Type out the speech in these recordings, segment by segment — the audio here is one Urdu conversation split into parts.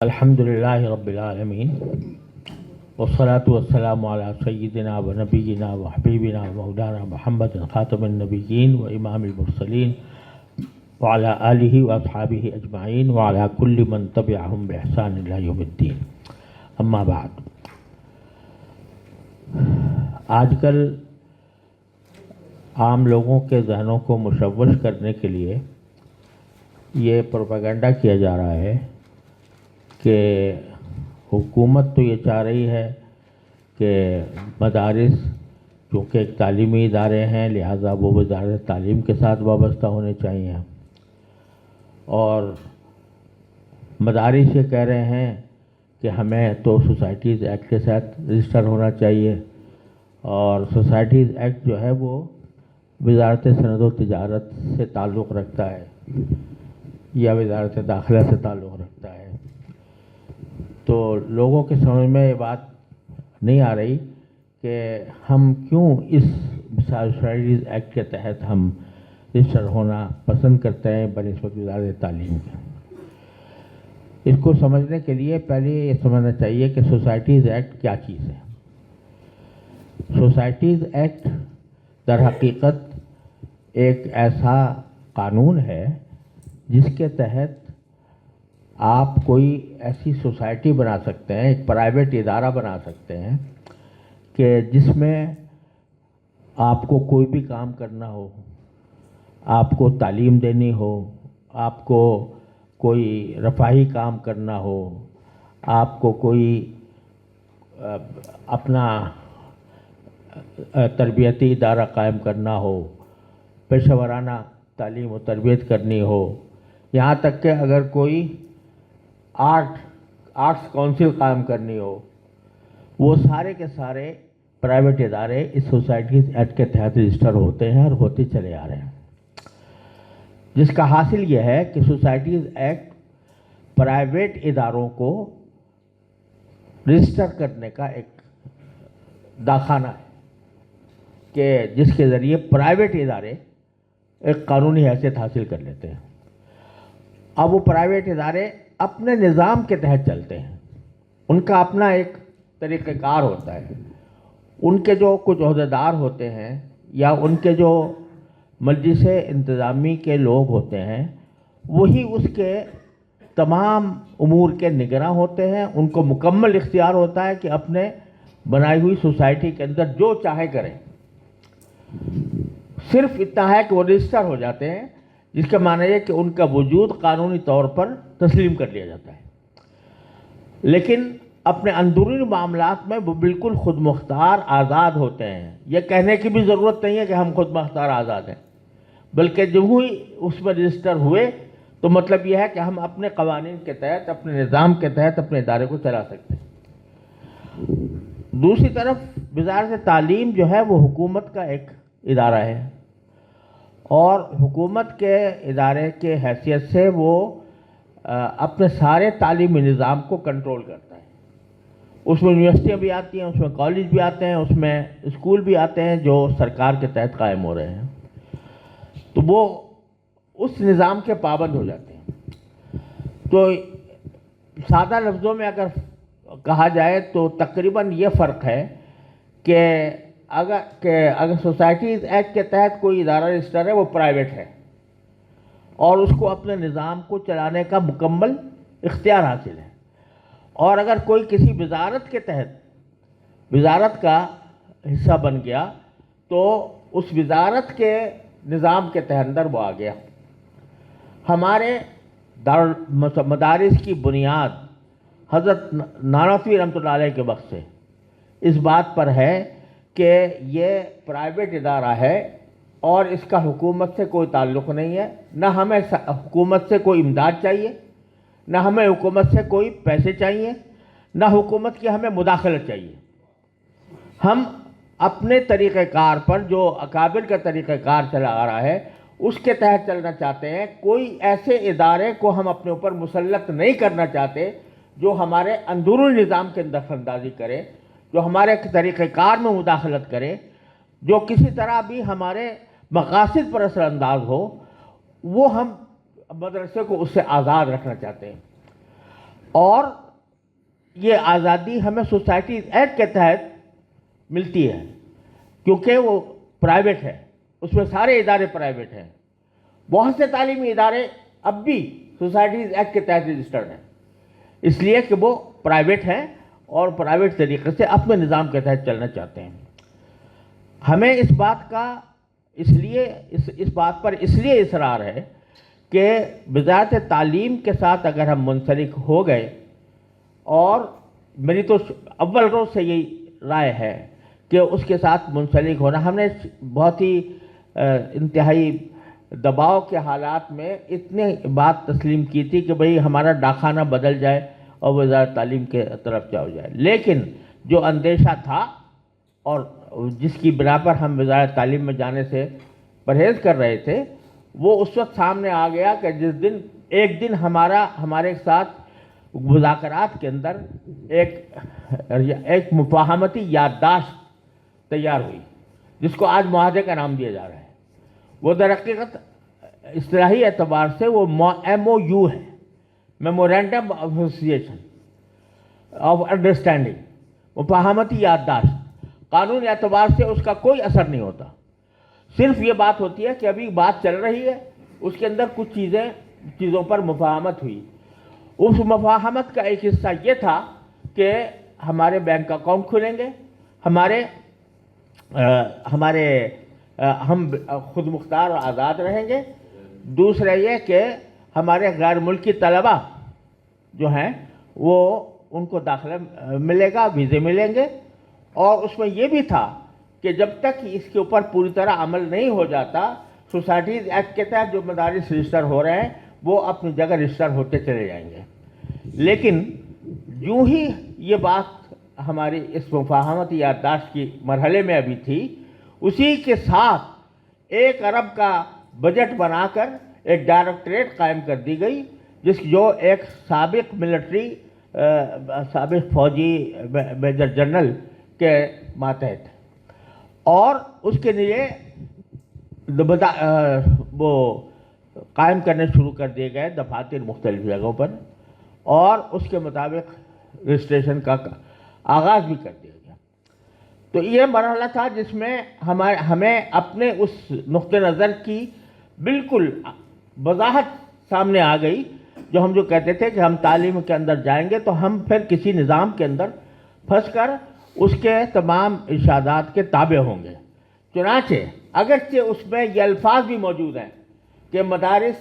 الحمد للہ رب العالمین والصلاة والسلام علی سیدنا و نبینا و حبیبنا و مولانا محمد خاتم النبیین و امام المرسلین وعلی آلہ و اصحابہ اجمعین وعلی کل من تبعہم بإحسان الی یوم الدین. اما بعد، آج کل عام لوگوں کے ذہنوں کو مشوش کرنے کے لیے یہ پروپیگنڈا کیا جا رہا ہے کہ حکومت تو یہ چاہ رہی ہے کہ مدارس چونکہ ایک تعلیمی ادارے ہیں لہذا وہ وزارت تعلیم کے ساتھ وابستہ ہونے چاہیے، اور مدارس یہ کہہ رہے ہیں کہ ہمیں تو سوسائٹیز ایکٹ کے ساتھ رجسٹر ہونا چاہیے، اور سوسائٹیز ایکٹ جو ہے وہ وزارت صنعت و تجارت سے تعلق رکھتا ہے یا وزارت داخلہ سے تعلق رکھتا ہے. تو لوگوں کے سمجھ میں یہ بات نہیں آ رہی کہ ہم کیوں اس سوسائٹیز ایکٹ کے تحت ہم رجسٹر ہونا پسند کرتے ہیں بنسبت وزارت تعلیم کے. اس کو سمجھنے کے لیے پہلے یہ سمجھنا چاہیے کہ سوسائٹیز ایکٹ کیا چیز ہے. سوسائٹیز ایکٹ در حقیقت ایک ایسا قانون ہے جس کے تحت آپ کوئی ایسی سوسائٹی بنا سکتے ہیں، ایک پرائیویٹ ادارہ بنا سکتے ہیں کہ جس میں آپ کو کوئی بھی کام کرنا ہو، آپ کو تعلیم دینی ہو، آپ کو کوئی رفاہی کام کرنا ہو، آپ کو کوئی اپنا تربیتی ادارہ قائم کرنا ہو، پیشہ ورانہ تعلیم و تربیت کرنی ہو، یہاں تک کہ اگر کوئی آرٹس کونسل قائم کرنی ہو، وہ سارے کے سارے پرائیویٹ ادارے اس سوسائٹیز ایکٹ کے تحت رجسٹر ہوتے ہیں اور ہوتے چلے آ رہے ہیں. جس کا حاصل یہ ہے کہ سوسائٹیز ایکٹ پرائیویٹ اداروں کو رجسٹر کرنے کا ایک داخانہ ہے کہ جس کے ذریعے پرائیویٹ ادارے ایک قانونی حیثیت حاصل کر لیتے ہیں. اب وہ پرائیویٹ ادارے اپنے نظام کے تحت چلتے ہیں، ان کا اپنا ایک طریقہ کار ہوتا ہے. ان کے جو کچھ عہدیدار ہوتے ہیں یا ان کے جو مجلس انتظامی کے لوگ ہوتے ہیں وہی اس کے تمام امور کے نگراں ہوتے ہیں. ان کو مکمل اختیار ہوتا ہے کہ اپنے بنائی ہوئی سوسائٹی کے اندر جو چاہے کریں. صرف اتنا ہے کہ وہ رجسٹر ہو جاتے ہیں، جس کا معنی ہے کہ ان کا وجود قانونی طور پر تسلیم کر لیا جاتا ہے، لیکن اپنے اندرونی معاملات میں وہ بالکل خود مختار آزاد ہوتے ہیں. یہ کہنے کی بھی ضرورت نہیں ہے کہ ہم خود مختار آزاد ہیں، بلکہ جب ہی اس میں رجسٹر ہوئے تو مطلب یہ ہے کہ ہم اپنے قوانین کے تحت، اپنے نظام کے تحت اپنے ادارے کو چلا سکتے ہیں. دوسری طرف وزارت تعلیم جو ہے وہ حکومت کا ایک ادارہ ہے، اور حکومت کے ادارے کے حیثیت سے وہ اپنے سارے تعلیمی نظام کو کنٹرول کرتا ہے. اس میں یونیورسٹیاں بھی آتی ہیں، اس میں کالج بھی آتے ہیں، اس میں اسکول بھی آتے ہیں جو سرکار کے تحت قائم ہو رہے ہیں، تو وہ اس نظام کے پابند ہو جاتے ہیں. تو سادہ لفظوں میں اگر کہا جائے تو تقریباً یہ فرق ہے کہ اگر سوسائٹیز ایکٹ کے تحت کوئی ادارہ رجسٹر ہے وہ پرائیویٹ ہے اور اس کو اپنے نظام کو چلانے کا مکمل اختیار حاصل ہے، اور اگر کوئی کسی وزارت کے تحت وزارت کا حصہ بن گیا تو اس وزارت کے نظام کے تحت اندر وہ آ گیا. ہمارے مدارس کی بنیاد حضرت نانوتوی رحمۃ اللہ علیہ کے وقت سے اس بات پر ہے کہ یہ پرائیویٹ ادارہ ہے اور اس کا حکومت سے کوئی تعلق نہیں ہے. نہ ہمیں حکومت سے کوئی امداد چاہیے، نہ ہمیں حکومت سے کوئی پیسے چاہیے، نہ حکومت کی ہمیں مداخلت چاہیے. ہم اپنے طریقہ کار پر جو اکابر کا طریقہ کار چلا آ رہا ہے اس کے تحت چلنا چاہتے ہیں. کوئی ایسے ادارے کو ہم اپنے اوپر مسلط نہیں کرنا چاہتے جو ہمارے اندرونی نظام کے دخل اندازی کرے، جو ہمارے طریقہ کار میں مداخلت کرے، جو کسی طرح بھی ہمارے مقاصد پر اثر انداز ہو. وہ ہم مدرسے کو اس سے آزاد رکھنا چاہتے ہیں. اور یہ آزادی ہمیں سوسائٹیز ایکٹ کے تحت ملتی ہے، کیونکہ وہ پرائیویٹ ہے، اس میں سارے ادارے پرائیویٹ ہیں. بہت سے تعلیمی ادارے اب بھی سوسائٹیز ایکٹ کے تحت رجسٹرڈ ہیں، اس لیے کہ وہ پرائیویٹ ہیں اور پرائیویٹ طریقے سے اپنے نظام کے تحت چلنا چاہتے ہیں. ہمیں اس بات کا اس بات پر اس لیے اصرار ہے کہ وزارت تعلیم کے ساتھ اگر ہم منسلک ہو گئے، اور میری تو اول روز سے یہی رائے ہے کہ اس کے ساتھ منسلک ہونا، ہم نے بہت ہی انتہائی دباؤ کے حالات میں اتنی بات تسلیم کی تھی کہ بھئی ہمارا ڈاکخانہ بدل جائے اور وزارت تعلیم کے طرف جاؤ جائے، لیکن جو اندیشہ تھا اور جس کی بنا پر ہم وزارت تعلیم میں جانے سے پرہیز کر رہے تھے، وہ اس وقت سامنے آ گیا کہ جس دن ایک دن ہمارے ساتھ مذاکرات کے اندر ایک مفاہمتی یادداشت تیار ہوئی، جس کو آج معاہدے کا نام دیا جا رہا ہے. وہ در حقیقت اصطلاحی اعتبار سے وہ MOU ہے، memorandum of association of understanding, مفاہمتی یادداشت. قانون اعتبار سے اس کا کوئی اثر نہیں ہوتا، صرف یہ بات ہوتی ہے کہ ابھی بات چل رہی ہے، اس کے اندر کچھ چیزوں پر مفاہمت ہوئی. اس مفاہمت کا ایک حصہ یہ تھا کہ ہمارے بینک اکاؤنٹ کھلیں گے، ہم خود مختار اور آزاد رہیں گے. دوسرا یہ کہ ہمارے غیر ملکی طلباء جو ہیں وہ ان کو داخلہ ملے گا، ویزے ملیں گے. اور اس میں یہ بھی تھا کہ جب تک اس کے اوپر پوری طرح عمل نہیں ہو جاتا، سوسائٹیز ایکٹ کے تحت جو مدارس رجسٹر ہو رہے ہیں وہ اپنی جگہ رجسٹر ہوتے چلے جائیں گے. لیکن یوں ہی یہ بات ہماری اس مفاہمتی یادداشت کی مرحلے میں ابھی تھی، اسی کے ساتھ 1 ارب کا بجٹ بنا کر ایک ڈائریکٹریٹ قائم کر دی گئی، جو ایک سابق فوجی میجر جنرل کے ماتحت، اور اس کے لیے وہ قائم کرنے شروع کر دیے گئے دفاتر مختلف جگہوں پر، اور اس کے مطابق رجسٹریشن کا آغاز بھی کر دیا گیا. تو یہ مرحلہ تھا جس میں ہمیں اپنے اس نقطہ نظر کی بالکل وضاحت سامنے آ گئی، جو کہتے تھے کہ ہم تعلیم کے اندر جائیں گے تو ہم پھر کسی نظام کے اندر پھنس کر اس کے تمام ارشادات کے تابع ہوں گے. چنانچہ اگرچہ اس میں یہ الفاظ بھی موجود ہیں کہ مدارس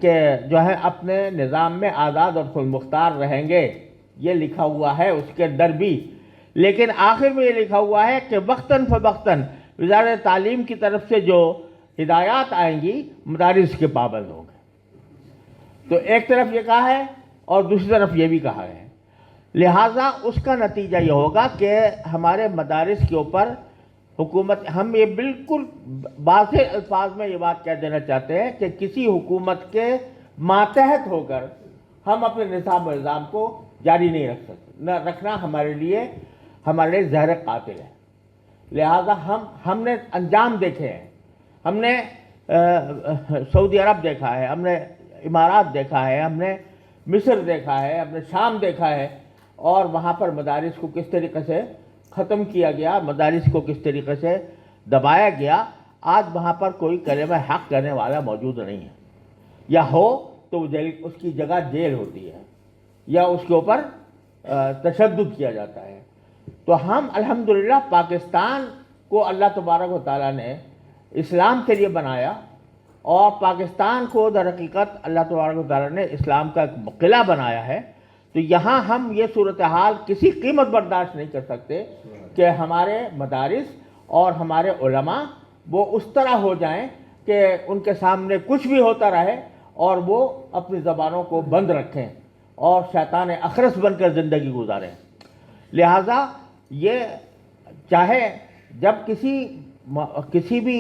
کہ جو ہے اپنے نظام میں آزاد اور خود مختار رہیں گے، یہ لکھا ہوا ہے اس کے اندر بھی، لیکن آخر میں یہ لکھا ہوا ہے کہ وقتاً فوقتاً وزارت تعلیم کی طرف سے جو ہدایات آئیں گی مدارس کے پابند ہوں گے. تو ایک طرف یہ کہا ہے اور دوسری طرف یہ بھی کہا ہے، لہٰذا اس کا نتیجہ یہ ہوگا کہ ہمارے مدارس کے اوپر حکومت، ہم یہ بالکل واضح الفاظ میں یہ بات کہہ دینا چاہتے ہیں کہ کسی حکومت کے ماتحت ہو کر ہم اپنے نظام و نظام کو جاری نہیں رکھ سکتے، رکھنا ہمارے لیے زہر قاتل ہے. لہذا ہم نے انجام دیکھے ہیں، ہم نے سعودی عرب دیکھا ہے، ہم نے امارات دیکھا ہے، ہم نے مصر دیکھا ہے، ہم نے شام دیکھا ہے، اور وہاں پر مدارس کو کس طریقے سے ختم کیا گیا، مدارس کو کس طریقے سے دبایا گیا. آج وہاں پر کوئی کلمہ حق کرنے والا موجود نہیں ہے، یا ہو تو اس کی جگہ جیل ہوتی ہے یا اس کے اوپر تشدد کیا جاتا ہے. تو ہم الحمدللہ پاکستان کو اللہ تبارک و تعالیٰ نے اسلام کے لیے بنایا، اور پاکستان کو در حقیقت اللہ تبارک و تعالیٰ نے اسلام کا ایک قلعہ بنایا ہے. تو یہاں ہم یہ صورتحال کسی قیمت برداشت نہیں کر سکتے کہ ہمارے مدارس اور ہمارے علماء وہ اس طرح ہو جائیں کہ ان کے سامنے کچھ بھی ہوتا رہے اور وہ اپنی زبانوں کو بند رکھیں اور شیطان اخرس بن کر زندگی گزاریں. لہٰذا یہ چاہے جب کسی بھی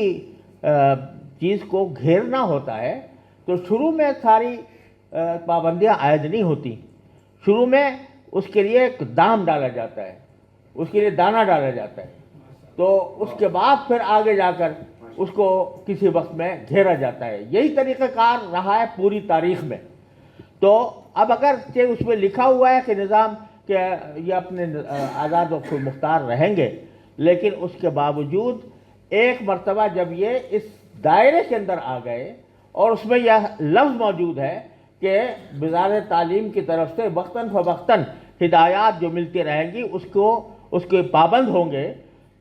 چیز کو گھیرنا ہوتا ہے تو شروع میں ساری پابندیاں عائد نہیں ہوتی، شروع میں اس کے لیے ایک دام ڈالا جاتا ہے، اس کے لیے دانہ ڈالا جاتا ہے، تو اس کے بعد پھر آگے جا کر اس کو کسی وقت میں گھیرا جاتا ہے. یہی طریقہ کار رہا ہے پوری تاریخ میں. تو اب اگر اس میں لکھا ہوا ہے کہ نظام کہ یہ اپنے آزاد و خود مختار رہیں گے، لیکن اس کے باوجود ایک مرتبہ جب یہ اس دائرے کے اندر آ گئے اور اس میں یہ لفظ موجود ہے کہ وزارت تعلیم کی طرف سے وقتاً فوقتاً ہدایات جو ملتی رہیں گی اس کے پابند ہوں گے،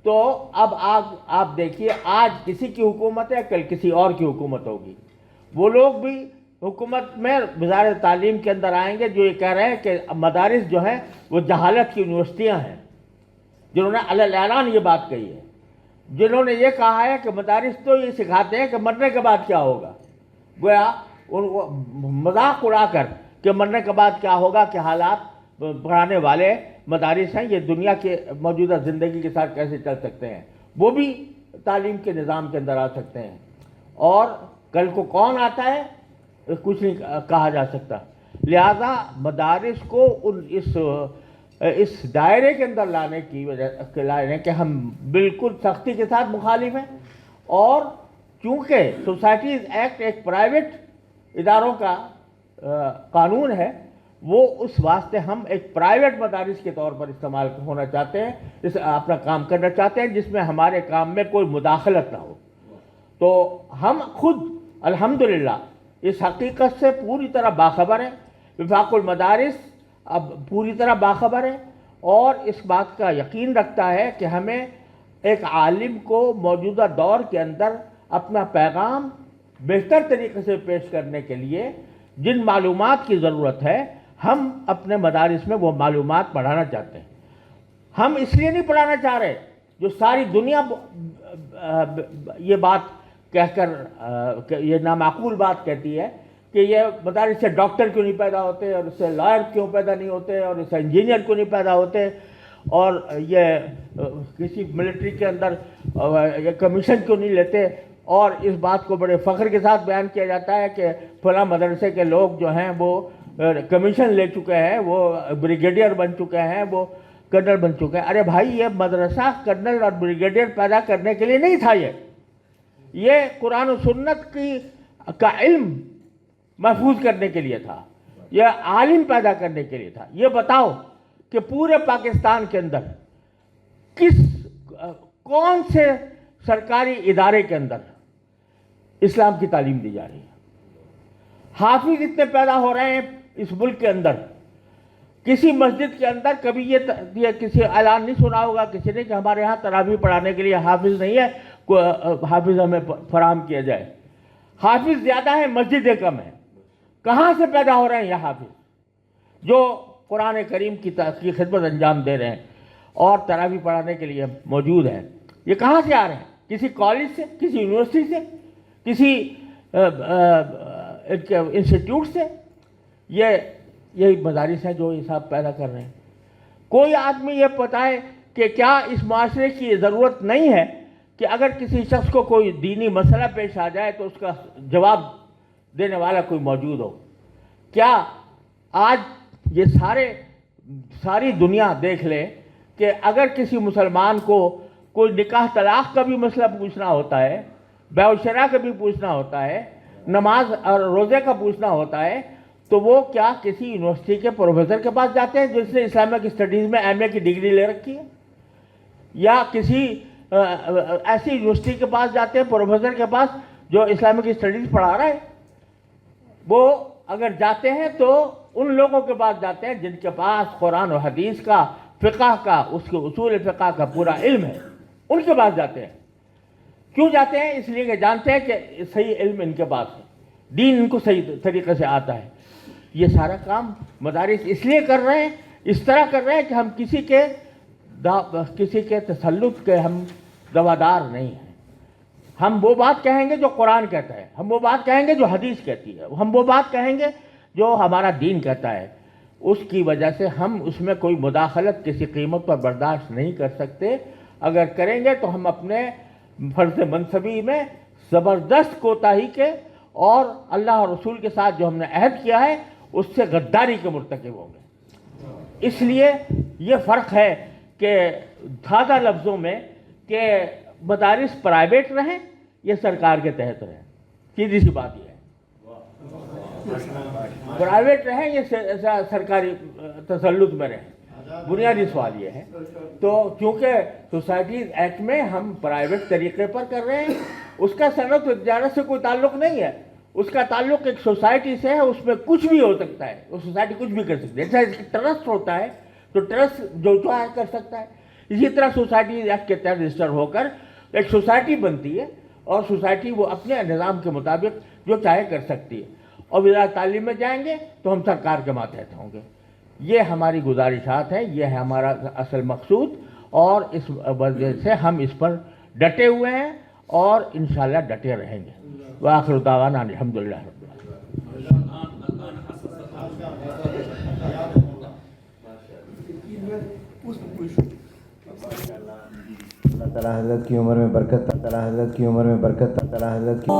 تو اب آپ دیکھیے آج کسی کی حکومت ہے، کل کسی اور کی حکومت ہوگی، وہ لوگ بھی حکومت میں وزارت تعلیم کے اندر آئیں گے جو یہ کہہ رہے ہیں کہ مدارس جو ہیں وہ جہالت کی یونیورسٹیاں ہیں، جنہوں نے علی الاعلان یہ بات کہی ہے، جنہوں نے یہ کہا ہے کہ مدارس تو یہ سکھاتے ہیں کہ مرنے کے بعد کیا ہوگا، گویا ان کو مذاق اڑا کر کہ مرنے کے بعد کیا ہوگا کہ حالات پڑھانے والے مدارس ہیں، یہ دنیا کے موجودہ زندگی کے ساتھ کیسے چل سکتے ہیں، وہ بھی تعلیم کے نظام کے اندر آ سکتے ہیں، اور کل کو کون آتا ہے کچھ نہیں کہا جا سکتا۔ لہذا مدارس کو اس دائرے کے اندر لانے کی وجہ کہ ہم بالکل سختی کے ساتھ مخالف ہیں، اور چونکہ سوسائٹیز ایکٹ ایک پرائیویٹ اداروں کا قانون ہے، وہ اس واسطے ہم ایک پرائیویٹ مدارس کے طور پر استعمال ہونا چاہتے ہیں، اپنا کام کرنا چاہتے ہیں جس میں ہمارے کام میں کوئی مداخلت نہ ہو۔ تو ہم خود الحمدللہ اس حقیقت سے پوری طرح باخبر ہیں، وفاق المدارس اب پوری طرح باخبر ہے، اور اس بات کا یقین رکھتا ہے کہ ہمیں ایک عالم کو موجودہ دور کے اندر اپنا پیغام بہتر طریقے سے پیش کرنے کے لیے جن معلومات کی ضرورت ہے، ہم اپنے مدارس میں وہ معلومات پڑھانا چاہتے ہیں۔ ہم اس لیے نہیں پڑھانا چاہ رہے جو ساری دنیا یہ بات کہہ کر یہ نامعقول بات کہتی ہے کہ یہ مدارس سے ڈاکٹر کیوں نہیں پیدا ہوتے، اور اس سے لائر کیوں پیدا نہیں ہوتے، اور اس سے انجینئر کیوں نہیں پیدا ہوتے، اور یہ کسی ملٹری کے اندر یہ کمیشن کیوں نہیں لیتے، اور اس بات کو بڑے فخر کے ساتھ بیان کیا جاتا ہے کہ فلاں مدرسے کے لوگ جو ہیں وہ کمیشن لے چکے ہیں، وہ بریگیڈیئر بن چکے ہیں، وہ کرنل بن چکے ہیں۔ ارے بھائی، یہ مدرسہ کرنل اور بریگیڈیئر پیدا کرنے کے لیے نہیں تھا، یہ قرآن و سنت کا علم محفوظ کرنے کے لیے تھا، یہ عالم پیدا کرنے کے لیے تھا۔ یہ بتاؤ کہ پورے پاکستان کے اندر کون سے سرکاری ادارے کے اندر اسلام کی تعلیم دی جا رہی ہے؟ حافظ اتنے پیدا ہو رہے ہیں اس ملک کے اندر، کسی مسجد کے اندر کبھی یہ کسی اعلان نہیں سنا ہوگا کسی نے کہ ہمارے ہاں تراویح پڑھانے کے لیے حافظ نہیں ہے، حافظ ہمیں فراہم کیا جائے۔ حافظ زیادہ ہیں، مسجدیں کم ہیں۔ کہاں سے پیدا ہو رہے ہیں یہ حافظ جو قرآن کریم کی خدمت انجام دے رہے ہیں اور تراویح پڑھانے کے لیے موجود ہیں؟ یہ کہاں سے آ رہے ہیں؟ کسی کالج سے، کسی یونیورسٹی سے، کسی انسٹیٹیوٹ سے؟ یہی مدارس ہیں جو یہ سب پیدا کر رہے ہیں۔ کوئی آدمی یہ بتائے کہ کیا اس معاشرے کی یہ ضرورت نہیں ہے کہ اگر کسی شخص کو کوئی دینی مسئلہ پیش آ جائے تو اس کا جواب دینے والا کوئی موجود ہو؟ کیا آج یہ ساری دنیا دیکھ لے کہ اگر کسی مسلمان کو کوئی نکاح طلاق کا بھی مسئلہ پوچھنا ہوتا ہے، بیع و شراء کا بھی پوچھنا ہوتا ہے، نماز اور روزے کا پوچھنا ہوتا ہے، تو وہ کیا کسی یونیورسٹی کے پروفیسر کے پاس جاتے ہیں جس نے اسلامک اسٹڈیز میں ایم اے کی ڈگری لے رکھی ہے، یا کسی ایسی یونیورسٹی کے پاس جاتے ہیں پروفیسر کے پاس جو اسلامک اسٹڈیز پڑھا رہا ہے؟ وہ اگر جاتے ہیں تو ان لوگوں کے پاس جاتے ہیں جن کے پاس قرآن و حدیث کا، فقہ کا، اس کے اصول فقہ کا پورا علم ہے، ان کے پاس جاتے ہیں۔ کیوں جاتے ہیں؟ اس لیے کہ جانتے ہیں کہ صحیح علم ان کے پاس ہے، دین ان کو صحیح طریقے سے آتا ہے۔ یہ سارا کام مدارس اس لیے کر رہے ہیں، اس طرح کر رہے ہیں کہ ہم کسی کے تسلط کے ہم دوادار نہیں ہیں۔ ہم وہ بات کہیں گے جو قرآن کہتا ہے، ہم وہ بات کہیں گے جو حدیث کہتی ہے، ہم وہ بات کہیں گے جو ہمارا دین کہتا ہے۔ اس کی وجہ سے ہم اس میں کوئی مداخلت کسی قیمت پر برداشت نہیں کر سکتے۔ اگر کریں گے تو ہم اپنے فرض منصبی میں زبردست کوتاہی کے اور اللہ اور رسول کے ساتھ جو ہم نے عہد کیا ہے اس سے غداری کے مرتکب ہوں گے۔ اس لیے یہ فرق ہے کہ سادہ لفظوں میں کہ مدارس پرائیویٹ رہیں یا سرکار کے تحت رہیں، سیدھی سی بات یہ ہے۔ پرائیویٹ رہیں یا سرکاری تسلط میں رہیں، بنیادی سوال یہ ہے. تو چونکہ سوسائٹیز ایکٹ میں ہم پرائیویٹ طریقے پر کر رہے ہیں، اس کا صنعت و تجارت سے کوئی تعلق نہیں ہے، اس کا تعلق ایک سوسائٹی سے ہے. اس میں کچھ بھی ہو سکتا ہے، وہ سوسائٹی کچھ بھی کر سکتی ہے. جیسا ٹرسٹ ہوتا ہے تو ٹرسٹ جو چاہے کر سکتا ہے. اسی طرح سوسائٹی ایکٹ کے تحت رجسٹر ہو کر ایک سوسائٹی بنتی ہے، اور سوسائٹی وہ اپنے نظام کے مطابق جو چاہے کر سکتی ہے. اور وزارت تعلیم میں جائیں گے تو ہم سرکار کے ماتحت ہوں گے. یہ ہماری گزارشات ہیں، یہ ہے ہمارا اصل مقصود، اور اس وجہ سے ہم اس پر ڈٹے ہوئے ہیں اور انشاءاللہ ڈٹے رہیں گے. وآخر دعوانا الحمدللہ رب العالمین. اللہ تعالیٰ حضرت کی عمر میں برکت، اللہ تعالیٰ حضرت کی عمر میں برکت، اللہ تعالیٰ حضرت کی